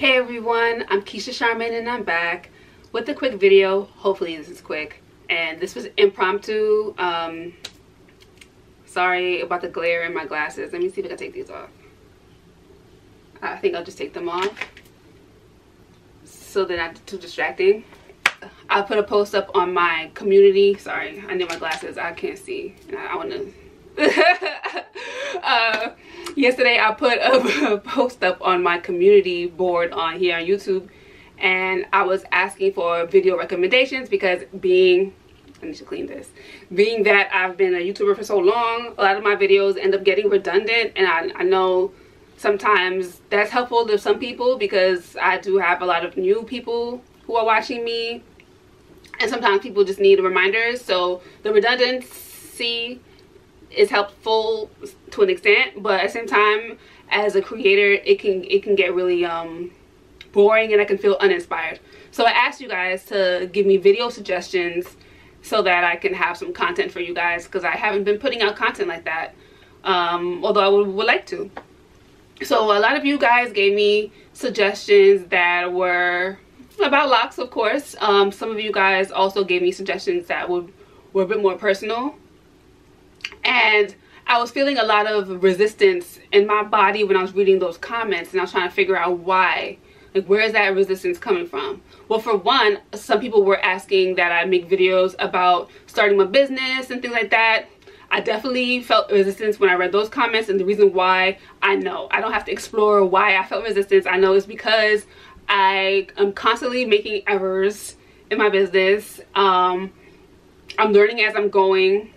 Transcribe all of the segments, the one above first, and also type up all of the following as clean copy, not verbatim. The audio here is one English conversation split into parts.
Hey everyone, I'm Keisha Charmaine and I'm back with a quick video. Hopefully this is quick. And this was impromptu. Sorry about the glare in my glasses. Let me see if I can take these off. I think I'll just take them off so they're not too distracting. I put a post up on my community. Sorry, I need my glasses. I can't see. And I want to... yesterday I put a post up on my community board on here on YouTube, and I was asking for video recommendations because I need to clean this. Being that I've been a YouTuber for so long, a lot of my videos end up getting redundant, and I know sometimes that's helpful to some people because I do have a lot of new people who are watching me, and sometimes people just need reminders. So the redundancy is helpful to an extent, but at the same time, as a creator, it can get really boring and I can feel uninspired. So I asked you guys to give me video suggestions so that I can have some content for you guys, because I haven't been putting out content like that, although I would like to. So a lot of you guys gave me suggestions that were about LOCS, of course. Some of you guys also gave me suggestions that were a bit more personal. And I was feeling a lot of resistance in my body when I was reading those comments, and I was trying to figure out why. Like, where is that resistance coming from? Well, for one, some people were asking that I make videos about starting my business and things like that. I definitely felt resistance when I read those comments, and the reason why, I know. I don't have to explore why I felt resistance. I know it's because I am constantly making errors in my business. I'm learning as I'm going.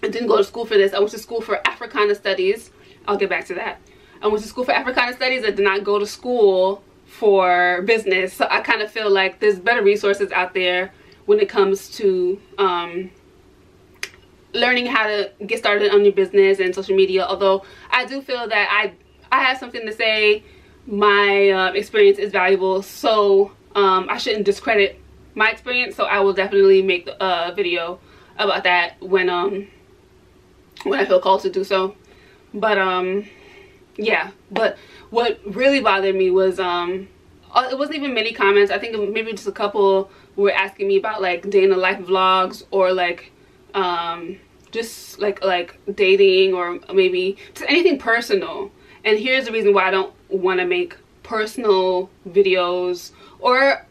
I didn't go to school for this. I went to school for Africana Studies. I'll get back to that. I went to school for Africana Studies. I did not go to school for business. So I kind of feel like there's better resources out there when it comes to learning how to get started on your business and social media. Although I do feel that I have something to say. My experience is valuable, so I shouldn't discredit my experience. So I will definitely make a video about that when I feel called to do so. But yeah, but what really bothered me was it wasn't even many comments. I think maybe just a couple were asking me about like day in the life vlogs, or like just like dating, or maybe just anything personal. And here's the reason why I don't want to make personal videos, or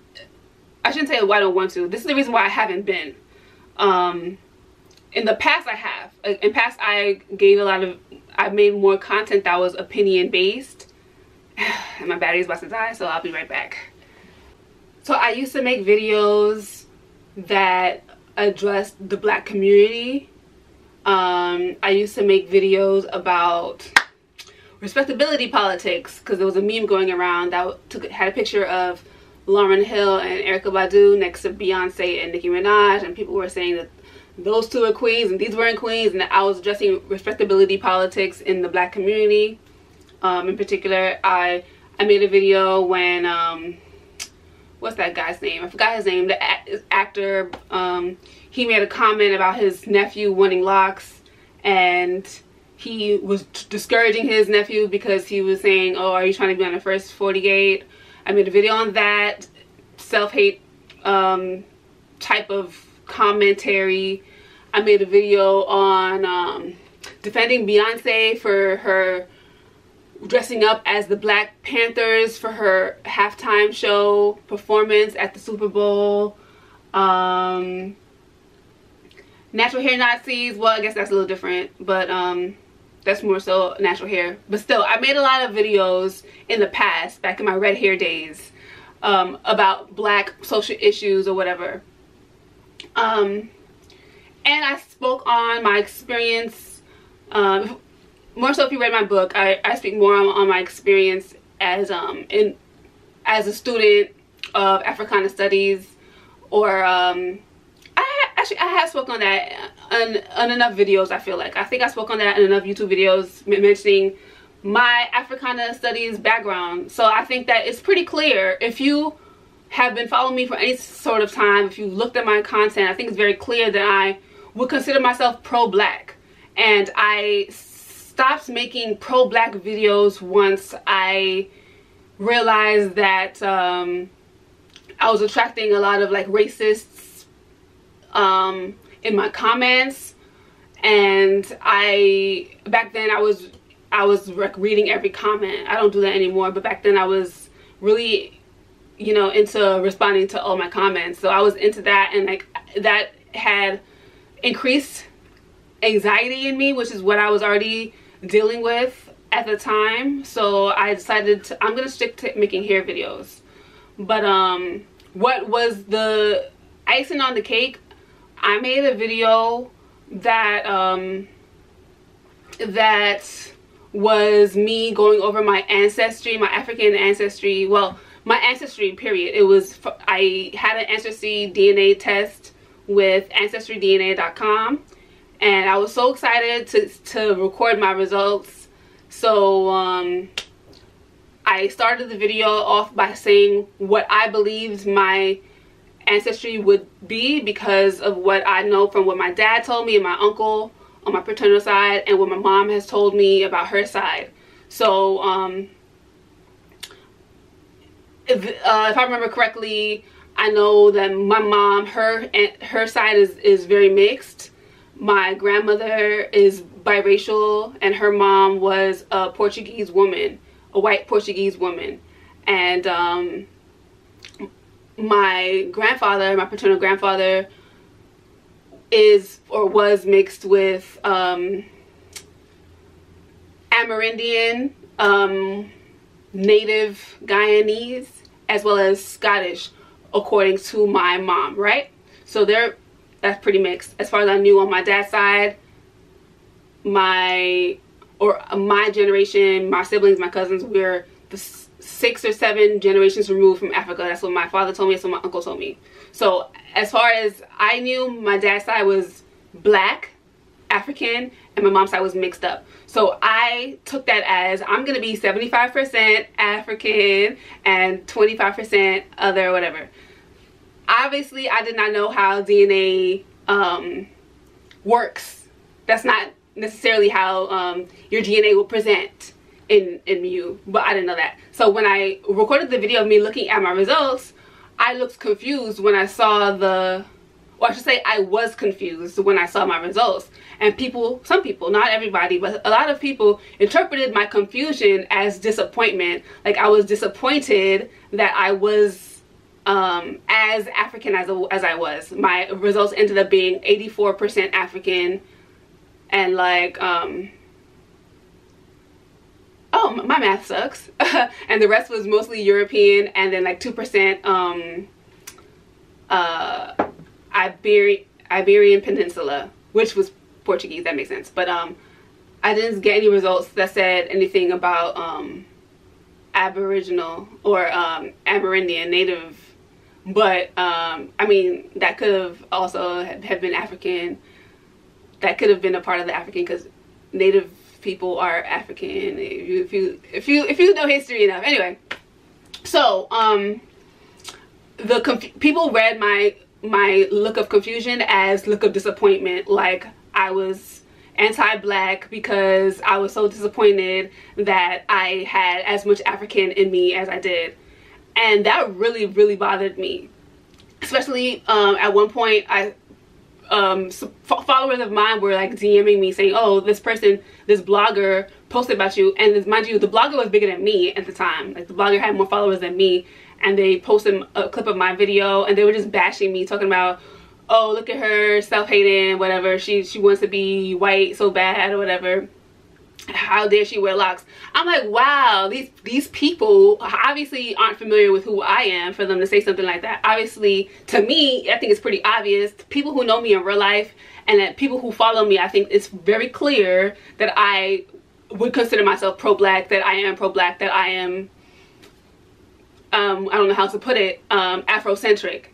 I shouldn't say why I don't want to. This is the reason why I haven't been. In the past I have. In past I made more content that was opinion based. And my battery's about to die, so I'll be right back. So I used to make videos that addressed the Black community. I used to make videos about respectability politics, because there was a meme going around that had a picture of Lauryn Hill and Erykah Badu next to Beyonce and Nicki Minaj, and people were saying that those two are queens and these weren't queens, and that I was addressing respectability politics in the Black community. In particular, I made a video when what's that guy's name? I forgot his name. The actor, he made a comment about his nephew winning LOCS, and he was discouraging his nephew because he was saying, "Oh, are you trying to be on the first 48?" I made a video on that self-hate type of commentary. I made a video on defending Beyonce for her dressing up as the Black Panthers for her halftime show performance at the Super Bowl. Natural hair Nazis, well, I guess that's a little different, but that's more so natural hair. But still, I made a lot of videos in the past, back in my red hair days, about Black social issues or whatever. And I spoke on my experience, more so if you read my book, I speak more on my experience as a student of Africana Studies, or I have spoken on that on enough videos. I feel like I think I spoke on that in enough YouTube videos mentioning my Africana Studies background. So I think that it's pretty clear. If you have been following me for any sort of time, if you looked at my content, I think it's very clear that I would consider myself pro-Black. And I stopped making pro-Black videos once I realized that I was attracting a lot of like racists in my comments, and back then I was like reading every comment. I don't do that anymore, but back then I was really, you know, into responding to all my comments. So I was into that, and like that had increased anxiety in me, which is what I was already dealing with at the time. So I decided I'm gonna stick to making hair videos. But what was the icing on the cake? I made a video that that was me going over my ancestry, my African ancestry, well, my ancestry period. It was, I had an ancestry DNA test with ancestrydna.com, and I was so excited to record my results. So I started the video off by saying what I believed my ancestry would be, because of what I know from what my dad told me and my uncle on my paternal side, and what my mom has told me about her side. So if I remember correctly, I know that my mom, her side is very mixed. My grandmother is biracial, and her mom was a Portuguese woman, a white Portuguese woman. And my grandfather, my paternal grandfather, is or was mixed with Amerindian, native Guyanese, as well as Scottish, according to my mom, right? So that's pretty mixed. As far as I knew on my dad's side, my generation, my siblings, my cousins, we're the 6 or 7 generations removed from Africa. That's what my father told me, that's what my uncle told me. So as far as I knew, my dad's side was black, African, and my mom's side was mixed up. So I took that as I'm gonna be 75% African and 25% other, whatever. Obviously, I did not know how DNA works. That's not necessarily how your DNA will present in you, but I didn't know that. So when I recorded the video of me looking at my results, I looked confused when I saw or I should say I was confused when I saw my results. And some people, not everybody, but a lot of people interpreted my confusion as disappointment. Like I was disappointed that I was as African as I was. My results ended up being 84% African, and like oh, my math sucks. And the rest was mostly European, and then like 2% Iberian Peninsula, which was Portuguese. That makes sense. But I didn't get any results that said anything about Aboriginal or Amerindian, native. But I mean, that could have also have been African. That could have been a part of the African, because native people are African if you know history enough. Anyway, so people read my look of confusion as look of disappointment, like I was anti-black because I was so disappointed that I had as much African in me as I did. And that really, really bothered me, especially at one point followers of mine were like DMing me saying, oh, this blogger posted about you. And mind you, the blogger was bigger than me at the time. Like the blogger had more followers than me, and they posted a clip of my video, and they were just bashing me, talking about, oh, look at her, self-hating, whatever, she wants to be white so bad or whatever, how dare she wear locks. I'm like, wow, these people obviously aren't familiar with who I am for them to say something like that. Obviously, to me, I think it's pretty obvious. People who know me in real life and that people who follow me, I think it's very clear that I would consider myself pro-black, that I am pro-black, that I am, I don't know how to put it, Afrocentric.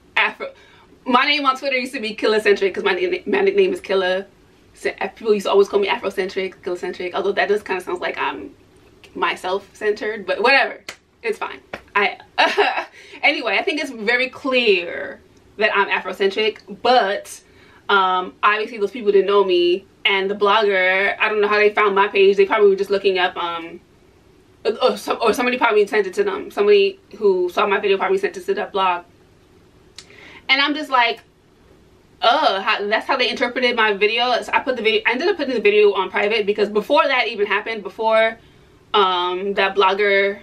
My name on Twitter used to be Killer-centric, because my nickname is Killer. People used to always call me Afrocentric, Killer-centric, although that just kind of sounds like I'm myself-centered, but whatever, it's fine. Anyway, I think it's very clear that I'm Afrocentric, but obviously those people didn't know me, and the blogger, I don't know how they found my page. They probably were just looking up or somebody probably sent it to them. Somebody who saw my video probably sent it to that blog. And I'm just like, that's how they interpreted my video. So I ended up putting the video on private because before that even happened, before that blogger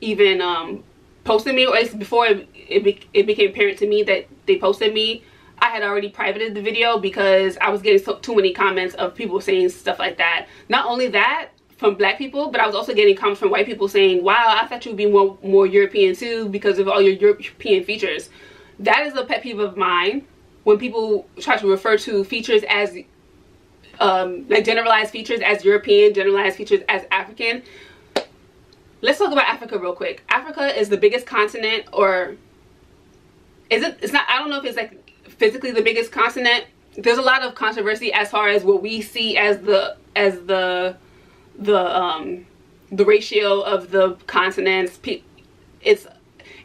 even posted me, or at least before it became apparent to me that they posted me, I had already privated the video because I was getting too many comments of people saying stuff like that. Not only that, from black people, but I was also getting comments from white people saying, wow, I thought you'd be more European too because of all your European features. That is a pet peeve of mine, when people try to refer to features as like generalized features as European, generalized features as African. Let's talk about Africa real quick. Africa is the biggest continent, or is it? It's not. I don't know if it's like physically the biggest continent. There's a lot of controversy as far as what we see as the ratio of the continents. It's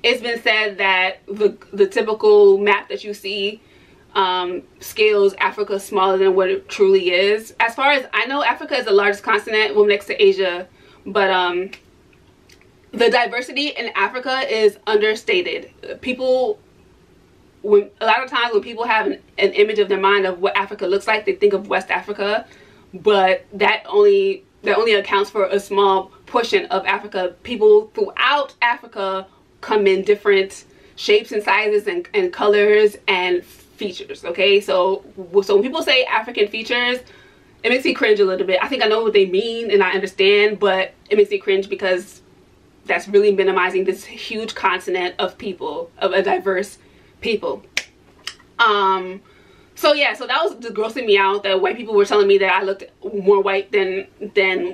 been said that the typical map that you see scales Africa smaller than what it truly is. As far as I know, Africa is the largest continent, well, next to Asia, but the diversity in Africa is understated. People, a lot of times when people have an image of their mind of what Africa looks like, they think of West Africa, but that only accounts for a small portion of Africa. People throughout Africa come in different shapes and sizes and colors and features. Okay, so when people say African features, it makes me cringe a little bit. I think I know what they mean and I understand, but it makes me cringe because that's really minimizing this huge continent of people, of a diverse people. So yeah, so that was just grossing me out that white people were telling me that I looked more white than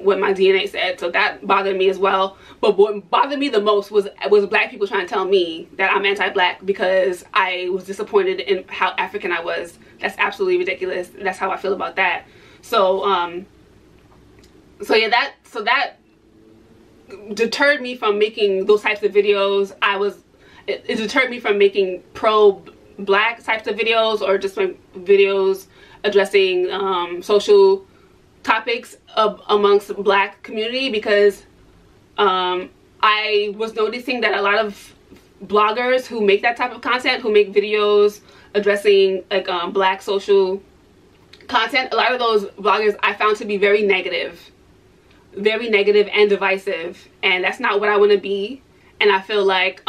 what my DNA said. So that bothered me as well. But what bothered me the most was black people trying to tell me that I'm anti-black because I was disappointed in how African I was. That's absolutely ridiculous. That's how I feel about that. So yeah, that deterred me from making those types of videos. It deterred me from making pro-black types of videos, or just like videos addressing social topics amongst black community, because I was noticing that a lot of bloggers who make that type of content, who make videos addressing like black social content, a lot of those bloggers I found to be very negative and divisive, and that's not what I want to be. And I feel like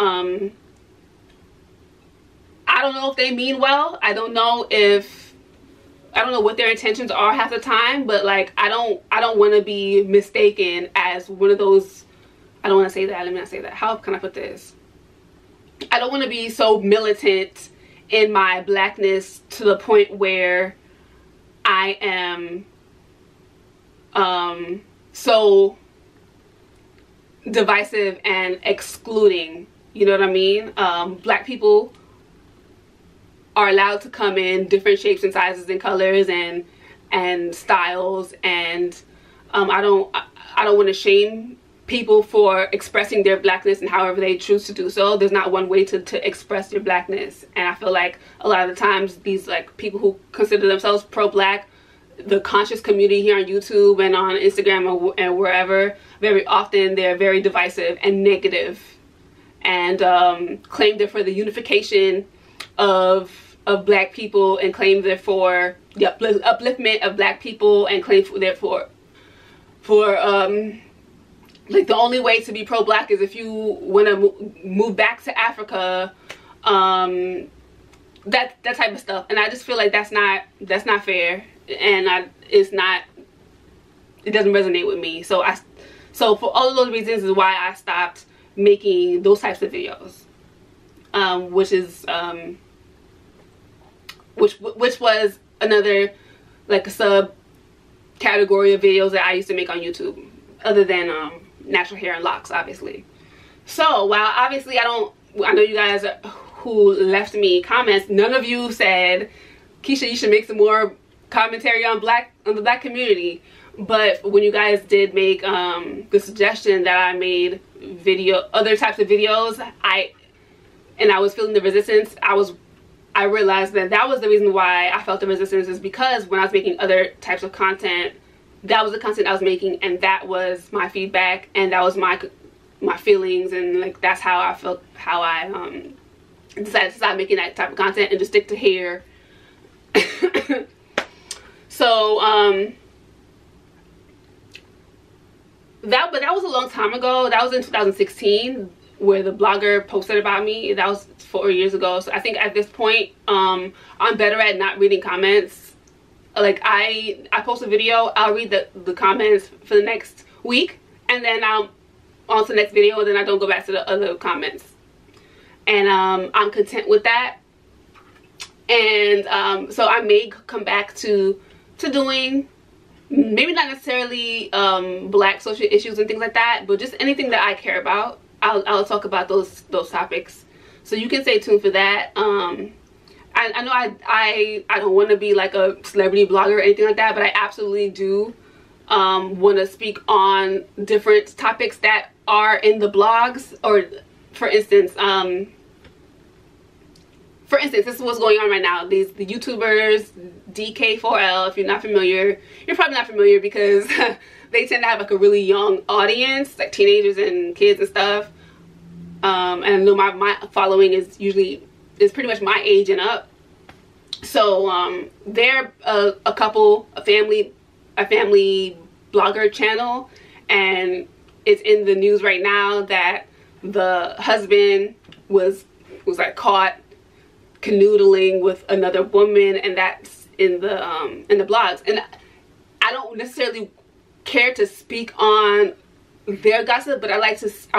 I don't know if they mean well. I don't know what their intentions are half the time, but like I don't want to be mistaken as one of those. I don't want to say that. Let me not say that. How can I put this? I don't want to be so militant in my blackness to the point where I am so divisive and excluding, you know what I mean? Black people are allowed to come in different shapes and sizes and colors and styles, and I don't want to shame people for expressing their blackness and however they choose to do so. There's not one way to express your blackness, and I feel like a lot of the times these like people who consider themselves pro-black, the conscious community here on YouTube and on Instagram and wherever, very often they're very divisive and negative, and claim they're for the unification of black people, and claim they're for the upliftment of black people, and claim they're for like the only way to be pro-black is if you want to move back to Africa, that type of stuff. And I just feel like that's not fair, and it doesn't resonate with me. So for all of those reasons is why I stopped making those types of videos, which was another like a sub category of videos that I used to make on YouTube, other than natural hair and locks, obviously. So while obviously I know you guys who left me comments, none of you said, Keisha, you should make some more commentary on the black community. But when you guys did make the suggestion that I made other types of videos, I was feeling the resistance, I realized that was the reason why I felt the resistance, is because when I was making other types of content, that was the content I was making, and that was my feedback, and that was my feelings, and like that's how I felt, how I decided to stop making that type of content and just stick to hair. So that was a long time ago. That was in 2016 where the blogger posted about me. That was 4 years ago. So I think at this point I'm better at not reading comments. Like I post a video, I'll read the comments for the next week, and then I'm on to the next video, and then I don't go back to the other comments. And I'm content with that. And so I may come back to doing maybe not necessarily black social issues and things like that, but just anything that I care about. I'll talk about those topics, so you can stay tuned for that. I know I don't want to be like a celebrity blogger or anything like that, but I absolutely do want to speak on different topics that are in the blogs. Or for instance, this is what's going on right now. The YouTubers, DK4L, if you're not familiar, you're probably not familiar because they tend to have like a really young audience, like teenagers and kids and stuff. And I know my following is pretty much my age and up. So they're a couple, a family blogger channel, and it's in the news right now that the husband was like caught canoodling with another woman, and that's in the blogs. And I don't necessarily care to speak on their gossip, but I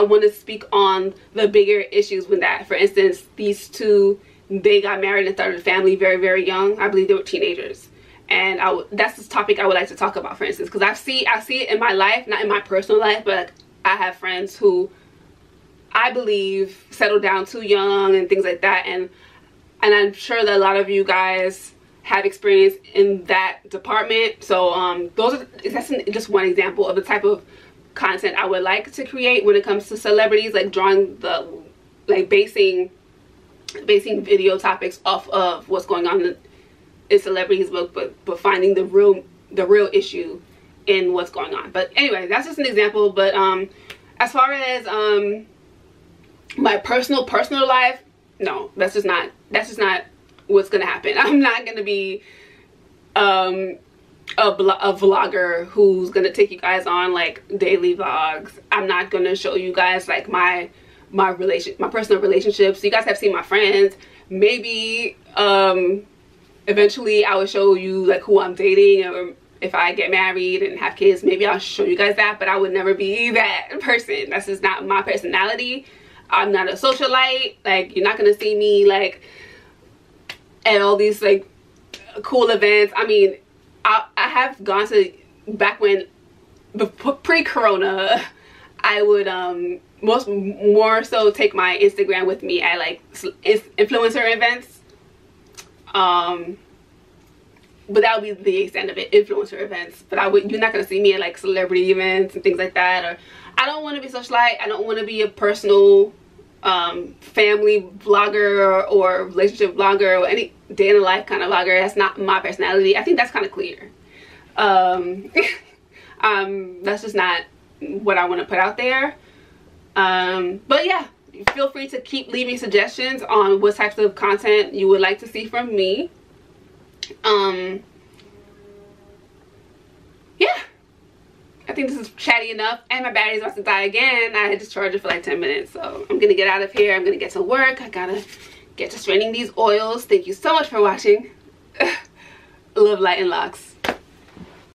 want to speak on the bigger issues with that. For instance, these two, they got married and started a family very, very young. I believe they were teenagers, and that's the topic I would like to talk about, for instance, because I see it in my life, not in my personal life, but I have friends who I believe settled down too young and things like that, and I'm sure that a lot of you guys have experience in that department. So that's just one example of the type of content I would like to create when it comes to celebrities, like basing video topics off of what's going on in celebrities, but finding the real issue in what's going on. But anyway, that's just an example. But as far as my personal life, no, that's just not what's gonna happen. I'm not gonna be a vlogger who's gonna take you guys on like daily vlogs. I'm not gonna show you guys like my personal relationships. You guys have seen my friends. Maybe eventually I will show you like who I'm dating, or if I get married and have kids, maybe I'll show you guys that, but I would never be that person. That's just not my personality. I'm not a socialite. Like, you're not gonna see me like at all these like cool events. I mean, I have gone to, back when, pre-corona, I would more so take my Instagram with me at like influencer events. But that would be the extent of it, influencer events. But you're not gonna see me at like celebrity events and things like that. Or I don't want to be socialite. I don't want to be a personal family vlogger or relationship vlogger or any day in the life kind of vlogger. That's not my personality. I think that's kind of clear. That's just not what I want to put out there. But yeah, feel free to keep leaving suggestions on what types of content you would like to see from me. Yeah, I think this is chatty enough, and my battery's about to die again. I had to charge it for like 10 minutes, so I'm gonna get out of here. I'm gonna get to work. I gotta get to straining these oils. Thank you so much for watching. Love, light, and locks.